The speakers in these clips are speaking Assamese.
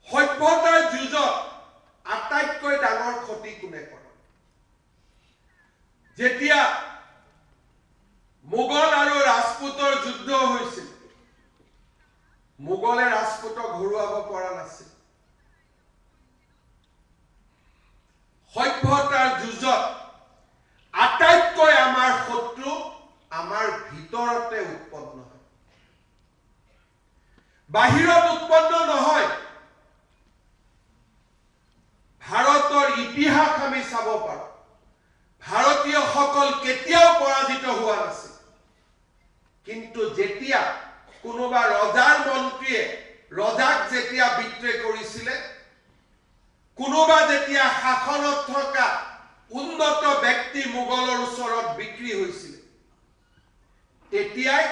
সভ্যতাৰ যুঁজত আটাইতকৈ ডাঙৰ ক্ষতি কোনে কৰে? যেতিয়া মোগল আৰু ৰাজপুতৰ যুদ্ধ হৈছিল, মোগলে ৰাজপুতক হৰুৱাব পৰা নাছিল। সভ্যতাৰ যুঁজত আটাইতকৈ আমাৰ শত্ৰু আমাৰ ভিতৰতে উৎপন্ন হয়, বাহিৰত উৎপন্ন নহয়। ভাৰতৰ ইতিহাস আমি চাব পাৰোঁ, ভাৰতীয়সকল কেতিয়াও পৰাজিত হোৱা নাছিল। কিন্তু যেতিয়া কোনোবা ৰজাৰ মন্ত্ৰীয়ে ৰজাক যেতিয়া বিদ্ৰোহ কৰিছিলে, কোনোবা যেতিয়া শাসনত থকা উন্নত ব্যক্তি মোগলৰ ওচৰত বিক্ৰী হৈছিল, তেতিয়াই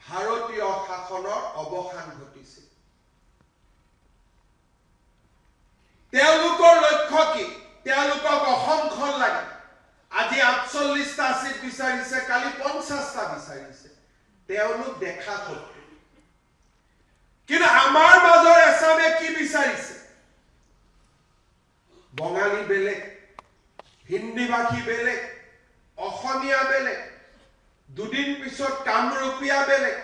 ভাৰতীয় শাসনৰ অৱসান ঘটিছিল। তেওঁলোকৰ লক্ষ্য কি? তেওঁলোকক অসমখন লাগে। আজি ৪৮টা চিট বিচাৰিছে, কালি ৫০টা বিচাৰিছে। তেওঁলোক দেখা শত্ৰু। কিন্তু আমাৰ মাজৰ এছামে কি বিচাৰিছে? বঙালী বেলেগ, হিন্দীভাষী বেলেগ, অসমীয়া বেলেগ, দুদিন পিছত কামৰূপীয়া বেলেগ,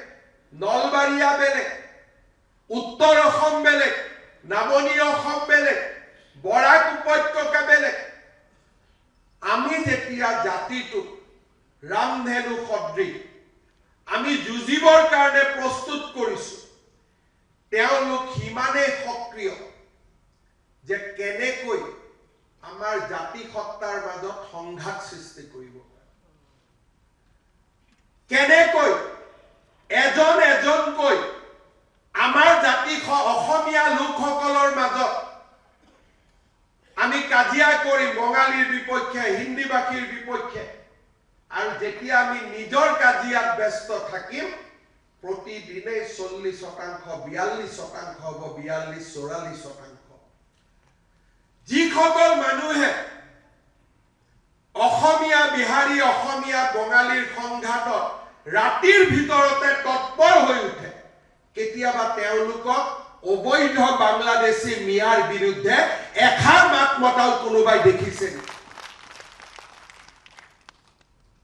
নলবাৰীয়া বেলেগ, উত্তৰ অসম বেলেগ, নামনি অসম বেলেগ, বৰাক উপত্যকা বেলেগ। আমি যেতিয়া জাতিটোক ৰামধেনু সদৃশ আমি যুঁজিবৰ কাৰণে প্ৰস্তুত কৰিছো, তেওঁলোক সিমানেই সক্ৰিয় যে কেনেকৈ আমাৰ জাতি সত্তাৰ মাজত সংঘাত সৃষ্টি কৰিব পাৰে, কেনেকৈ এজন এজনকৈ আমাৰ জাতি অসমীয়া লোকসকলৰ মাজত আমি কাজিয়া কৰিম, বঙালীৰ বিপক্ষে, হিন্দীভাষীৰ বিপক্ষে। আৰু যেতিয়া আমি নিজৰ কাজিয়াত ব্যস্ত থাকিম, প্ৰতিদিনে 40%, 42% হ'ব, 42-44%। যিসকল মানুহে অসমীয়া বিহাৰী, অসমীয়া বঙালীৰ সংঘাতত ৰাতিৰ ভিতৰতে তৎপৰ হৈ উঠে, কেতিয়াবা তেওঁলোকক অবৈধ বাংলাদেশী মিয়াৰ বিৰুদ্ধে এষাৰ মাত মতাও কোনোবাই দেখিছে?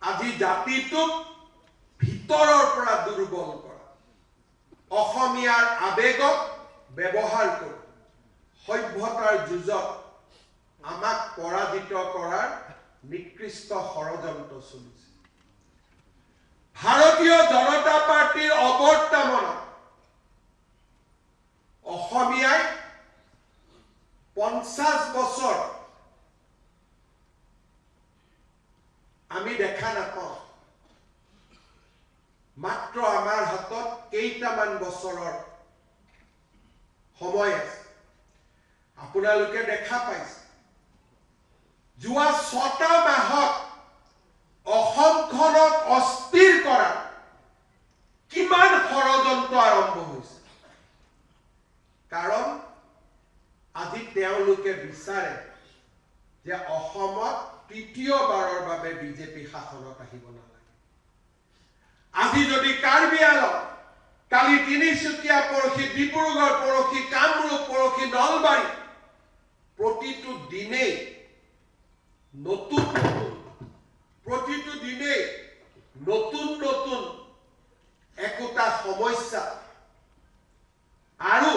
আজি জাতিটোক ভিতৰৰ পৰা দুৰ্বল কৰা, অসমীয়াৰ আবেগক ব্যৱহাৰ কৰি সভ্যতাৰ যুঁজত আমাক পৰাজিত কৰাৰ নিকৃষ্ট ষড়যন্ত্ৰ চলিছে। ভাৰতীয় জনতা পাৰ্টিৰ অৱৰ্তমানত অসমীয়াই 50 বছৰ আমি দেখা নাপাওঁ। মাত্ৰ আমাৰ হাতত কেইটামান বছৰৰ সময় আছে। আপোনালোকে দেখা পাইছে, যোৱা 6টা মাহত অসমখনক অস্থিৰ কৰা কিমান ষড়যন্ত্ৰ আৰম্ভ হৈছে। কাৰণ আজি তেওঁলোকে বিচাৰে যে অসমত তৃতীয়বাৰৰ বাবে বিজেপি শাসনত আহিব নালাগে। আজি যদি কাৰ্বি আংলং, কালি তিনিচুকীয়া, পৰহি ডিব্ৰুগড়, পৰহি কামৰূপ, পৰহি নলবাৰী, প্ৰতিটো দিনেই নতুন নতুন একোটা সমস্যা আৰু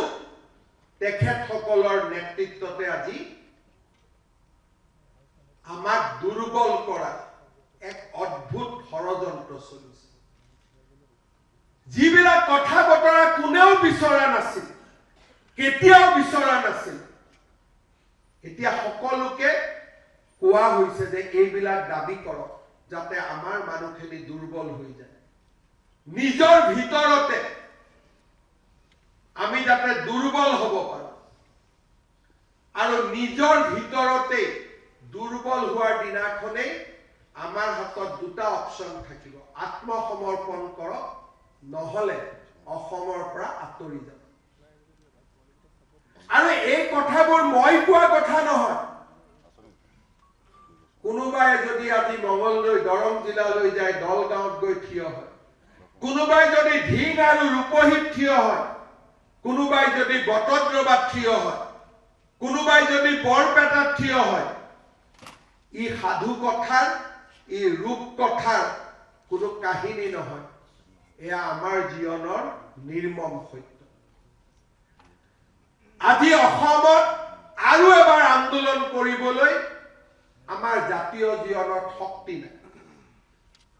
তেখেতসকলৰ নেতৃত্বতে আজি আমাক দুৰ্বল কৰা এক অদ্ভুত ষড়যন্ত্ৰ চলিছে। যিবিলাক কথা বতৰা কোনেও বিচৰা নাছিল, কেতিয়াও বিচৰা নাছিল, এতিয়া সকলোকে কোৱা হৈছে যে এইবিলাক দাবী কৰক, যাতে আমাৰ মানুহখিনি দুৰ্বল হৈ যায়। নিজৰ ভিতৰতে আমি যাতে দুৰ্বল হ'ব পাৰোঁ, আৰু নিজৰ ভিতৰতে দুৰ্বল হোৱাৰ দিনাখনেই আমাৰ হাতত দুটা অপচন থাকিব: আত্মসমৰ্পণ কৰক, নহলে অসমৰ পৰা আঁতৰি যাব। আৰু এই কথাবোৰ মই কোৱা কথা নহয়। কোনোবাই যদি আজি মঙলদৈ, দৰং জিলালৈ যায়, দলগাঁৱত গৈ থিয় হয়, কোনোবাই যদি ঢিং আৰু ৰূপহীত থিয় হয়, কোনোবাই যদি বটদ্ৰৱাত থিয় হয়, কোনোবাই যদি বৰপেটাত থিয় হয়, ই সাধু কথাৰ, ই ৰূপ কথাৰ কোনো কাহিনী নহয়। এয়া আমাৰ জীৱনৰ নিৰ্মম সত্য। আজি অসমত আৰু এবাৰ আন্দোলন কৰিবলৈ আমাৰ জাতীয় জীৱনত শক্তি নাই।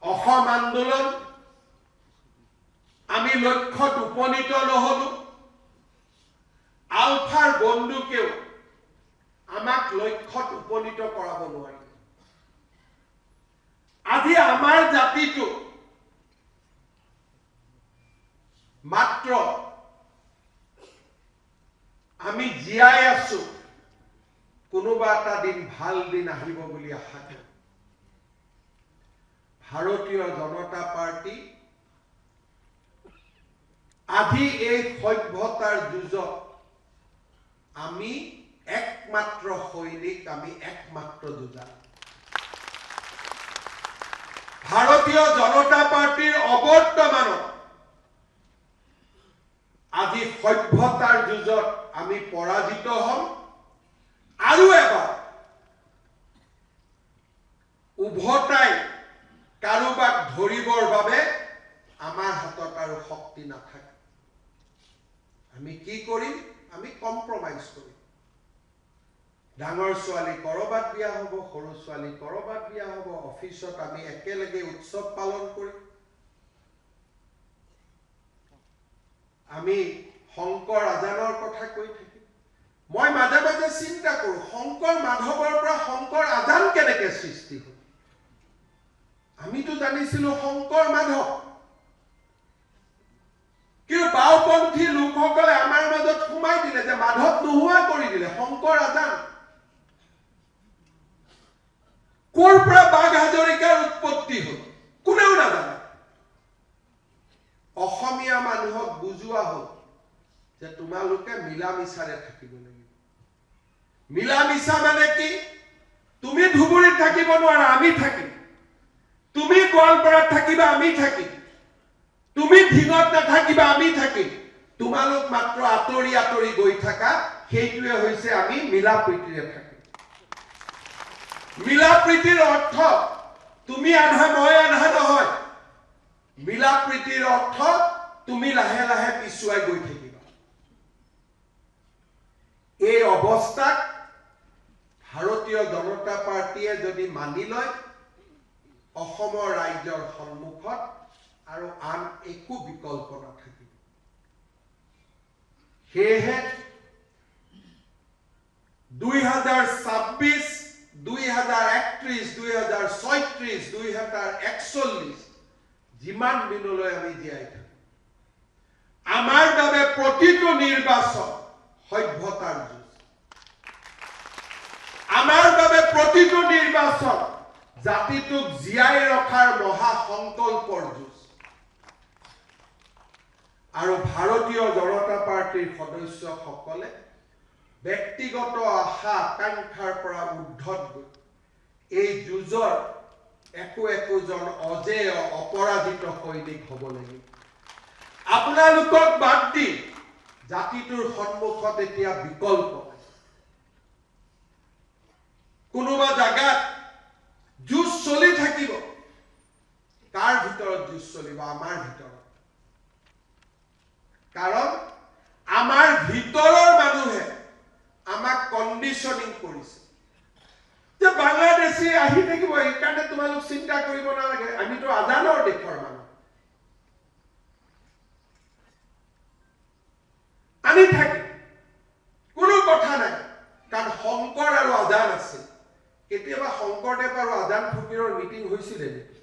অসম আন্দোলন আমি লক্ষ্যত উপনীত নহলো। আলফাৰ বন্দুকেও আমাক লক্ষ্যত উপনীত কৰাব নোৱাৰিলে। আজি আমাৰ জাতিটো মাত্ৰ আমি জীয়াই আছো, কোনোবা এটা দিন ভাল দিন আহিব বুলি আশা কৰোঁ। ভাৰতীয় জনতা পাৰ্টি আজি এই সভ্যতাৰ যুঁজত আমি একমাত্ৰ সৈনিক, আমি একমাত্ৰ যুঁজাৰু। ভাৰতীয় জনতা পাৰ্টিৰ অবৰ্তমানত আজি সভ্যতাৰ যুঁজত আমি পৰাজিত হম। আৰু এবাৰ উভতাই কাৰোবাক ধৰিবৰ বাবে আমাৰ হাতত আৰু শক্তি নাথাকে। আমি কি কৰিম? আমি কম্প্ৰমাইজ কৰিম। ডাঙৰ ছোৱালী কৰবাত বিয়া হ'ব, সৰু ছোৱালী কৰবাত বিয়া হ'ব, অফিচত আমি একেলগে উৎসৱ পালন কৰিম। আমি শংকৰ আজানৰ কথা কৈ থাকিম। মই মাজে মাজে চিন্তা কৰোঁ, শংকৰ মাধৱৰ পৰা শংকৰ আজান কেনেকৈ সৃষ্টি হ'ল? আমিতো জানিছিলো শংকৰ মাধৱ, কিন্তু বাওপন্থী লোকসকলে আমাৰ মাজত সোমাই দিলে যে মাধৱ নোহোৱা কৰি দিলে, শংকৰ আজান। ক'ৰ পৰা বাঘ হাজৰিকাৰ উৎপত্তি হ'ল কোনেও নাজানে। অসমীয়া মানুহক বুজোৱা হ'ল যে তোমালোকে মিলা মিছাৰে থাকিব লাগিব। মিলা মিছা মানে কি? তুমি ধুবুৰীত থাকিব নোৱাৰা, আমি থাকিম। তুমি গোৱালপাৰাত থাকিবা, আমি থাকিম। তুমি ধিঙত নাথাকিবা, আমি থাকিম। তোমালোক মাত্ৰ আঁতৰি আঁতৰি গৈ থাকা। সেইটোৱে হৈছে আমি মিলা প্ৰীতিৰে থাকিম। মিলা প্ৰীতিৰ অৰ্থ তুমি আধা মই আধা নহয়। মিলা প্ৰীতিৰ অৰ্থ তুমি লাহে লাহে পিছুৱাই গৈ থাকিবা। এই অৱস্থাত ভাৰতীয় জনতা পাৰ্টিয়ে যদি মানি লয়, অসমৰ ৰাইজৰ সন্মুখত আৰু আন একো বিকল্প নাথাকিব। সেয়েহে 2026, 2031, 2036, 2041 যিমান দিনলৈ আমি জীয়াই থাকোঁ, আমাৰ বাবে প্ৰতিটো নিৰ্বাচন সভ্যতাৰ যুঁজ। আমাৰ বাবে প্ৰতিটো নিৰ্বাচন জাতিটোক জীয়াই ৰখাৰ মহা সংকল্পৰ যুঁজ। আৰু ভাৰতীয় জনতা পাৰ্টিৰ সদস্যসকলে ব্যক্তিগত আশা আকাংক্ষাৰ পৰা ঊৰ্ধত গৈ এই যুঁজৰ একোজন অজেয় অপৰাজিত সৈনিক হ'ব লাগিব। আপোনালোকক বাদ দি জাতিটোৰ সন্মুখত এতিয়া বিকল্প নাই। কোনোবা জাগাত যুঁজ চলি থাকিব। কাৰ ভিতৰত যুঁজ চলিব? আমাৰ ভিতৰত। কাৰণ আমাৰ ভিতৰৰ মানুহে আমাক কণ্ডিশ্যনিং কৰিছে যে বাংলাদেশী আহি থাকিব, সেইকাৰণে তোমালোক চিন্তা কৰিব নালাগে, আমিতো আজানৰ দেশৰ মানুহ। আমি থাকিম, কোনো কথা নাই। কাৰণ শংকৰ আৰু আজান আছিল। কেতিয়াবা শংকৰদেৱ আৰু আজান ফকীৰৰ মিটিং হৈছিলে নেকি?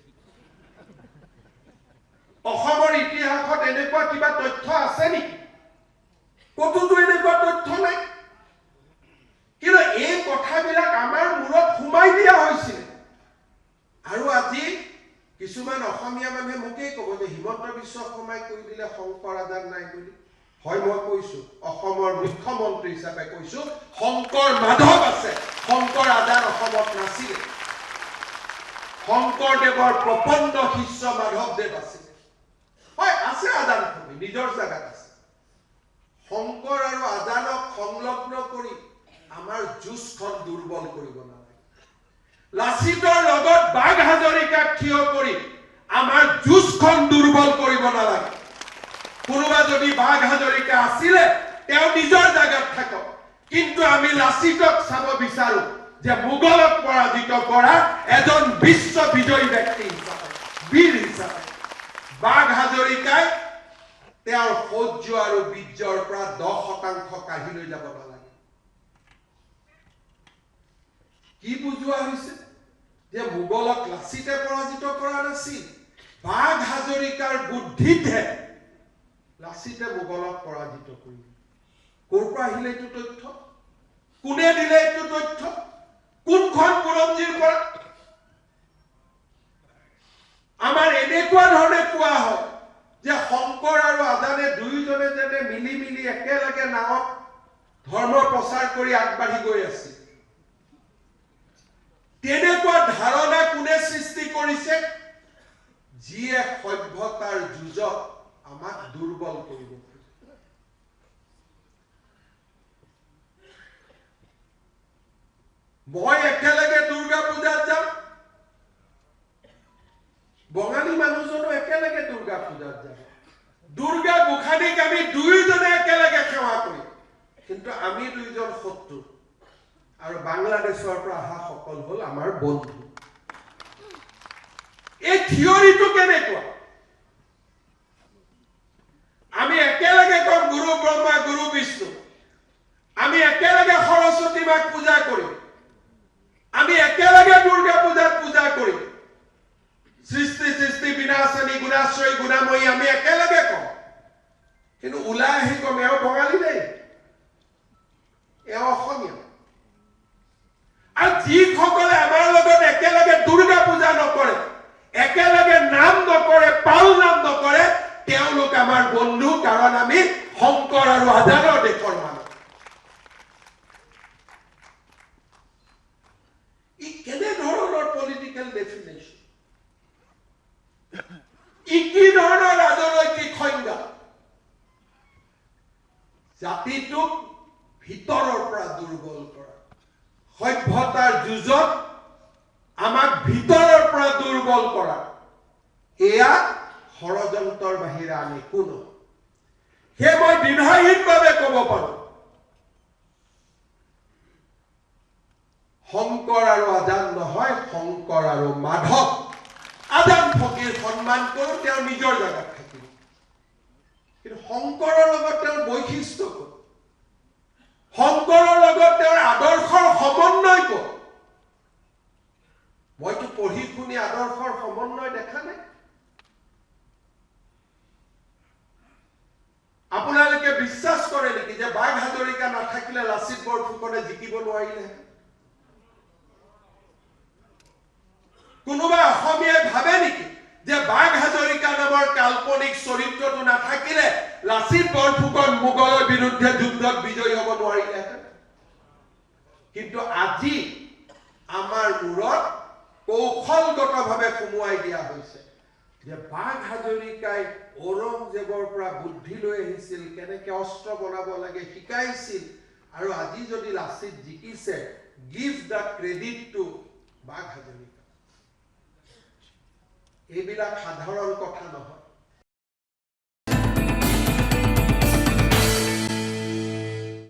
অসমৰ ইতিহাসত এনেকুৱা কিবা তথ্য আছে নেকি? কতোতো এনেকুৱা তথ্য নাই। কিন্তু এই কথাবিলাক আমাৰ মূৰত সোমাই দিয়া হৈছিল। আৰু আজি কিছুমান অসমীয়া মানুহে মোকেই ক'ব যে হিমন্ত বিশ্ব শৰ্মাই কৈ দিলে শংকৰ আজান নাই বুলি। হয়, মই কৈছো, অসমৰ মুখ্যমন্ত্ৰী হিচাপে কৈছো, শংকৰ মাধৱ আছে, শংকৰ আজান অসমত নাছিলে। শংকৰদেৱৰ প্ৰপণ্ড শিষ্য মাধৱদেৱ আছিল। হয়, আছে আজান ফকী, নিজৰ জাগাত আছে। দুৰ্বল কৰিব নালাগে লাচিতৰ লগত বাঘ হাজৰিকাক থিয় কৰি আমাৰ যুঁজখন দুৰ্বল কৰিব নালাগে কোনোবা যদি বাঘ হাজৰিকা আছিলে তেওঁ নিজৰ জায়গাত থাকক কিন্তু আমি লাচিতক চাব বিচাৰো যে মোগলক পৰাজিত কৰা এজন বিশ্ব বিজয়ী ব্যক্তি হিচাপে বীৰ হিচাপে বাঘ হাজৰিকাই তেওঁৰ সৌৰ্য আৰু বীৰ্যৰ পৰা 10% কাঢ়ি লৈ যাব নালাগে কি বুজোৱা হৈছে যে মোগলক লাচিতে পৰাজিত কৰা নাছিল বাঘ হাজৰিকাৰ বুদ্ধিতহে লাচিতে মোগলক পৰাজিত কৰিলে ক'ৰ পৰা আহিলে এইটো তথ্য কোনে দিলে এইটো তথ্য কোনখন বুৰঞ্জীৰ পৰা আমাৰ এনেকুৱা ধৰণে কোৱা হয় যে শংকৰ আৰু আজানে দুয়োজনে যেনে মিলি মিলি একেলগে নামত ধৰ্ম প্ৰচাৰ কৰি আগবাঢ়ি গৈ আছিল তেনেকুৱা ধাৰণা কোনে সৃষ্টি কৰিছে যিয়ে সভ্যতাৰ যুঁজত আমাক দুৰ্বল কৰিব মই একেলগে দুৰ্গা পূজাত যাম বঙালী মানুহজনো একেলগে দুৰ্গা পূজাত যাব দুৰ্গা গোসানীক আমি দুয়োজনে একেলগে সেৱা কৰিম কিন্তু আমি দুইজন শত্ৰু আৰু বাংলাদেশৰ পৰা অহা সকল হল আমাৰ বন্ধু এই থিয়ৰিটো কেনেকুৱা আমি একেলগে কম গুৰু ব্ৰহ্মা গুৰু বিষ্ণু আমি একেলগে সৰস্বতী মাক পূজা কৰিম আমি একেলগে দুৰ্গা পূজাত পূজা কৰিম সৃষ্টি সৃষ্টি বিনাশনী গুণাশ্ৰয়ী গুণাময়ী আমি একেলগে কম কিন্তু ওলাই আহি কম এওঁ বঙালী দেই এওঁ অসমীয়া আৰু যিসকলে আমাৰ লগত একেলগে দুৰ্গা পূজা নকৰে একেলগে নাম নকৰে পাল নাম নকৰে তেওঁলোক আমাৰ বন্ধু কাৰণ আমি শংকৰ আৰু আজানৰ দেশৰ মানুহ ই কেনে ধৰণৰ পলিটিকেল ডেফিনেশ্যন ই কি ধৰণৰ ৰাজনৈতিক সংজ্ঞা জাতিটোক ভিতৰৰ পৰা দুৰ্বল কৰা সভ্যতাৰ যুঁজত আমাক ভিতৰৰ পৰা দুৰ্বল কৰা এয়া ষড়যন্ত্ৰৰ বাহিৰে আন একো নহয় সেই মই দ্বিধাহীনভাৱে ক'ব পাৰো শংকৰ আৰু আজান নহয় শংকৰ আৰু মাধৱ আজান ফকীৰ সন্মান কৰো তেওঁ নিজৰ জাগাত থাকিব কিন্তু শংকৰৰ লগত তেওঁৰ বৈশিষ্ট্য ক'ত শংকৰৰ লগত তেওঁৰ আদৰ্শৰ সমন্বয় ক'ত মইতো পঢ়ি শুনি আদৰ্শৰ সমন্বয় দেখা নাই আপোনালোকে বিশ্বাস কৰে নেকি যে বাঘ হাজৰিকা নাথাকিলে লাচিত বৰফুকনে জিকিব নোৱাৰিলে কোনোবা অসমীয়াই ভাবে নেকি যে বাঘ হাজৰিকা নামৰ কাল্পনিক চৰিত্ৰটো নাথাকিলে লাচিত বৰফুকন মোগলৰ বিৰুদ্ধে যুদ্ধত বিজয়ী হ'ব নোৱাৰিলে কিন্তু আজি আমাৰ মূৰত কৌশলগতভাৱে সোমোৱাই দিয়া হৈছে যে বাঘ হাজৰিকাই ঔৰংজেবৰ পৰা বুদ্ধি লৈ আহিছিল কেনেকৈ অস্ত্ৰ বনাব লাগে শিকাইছিল আৰু আজি যদি লাচিত জিকিছে গিভ দ্য ক্ৰেডিট টু বাঘ হাজৰিকা এইবিলাক সাধাৰণ কথা নহয়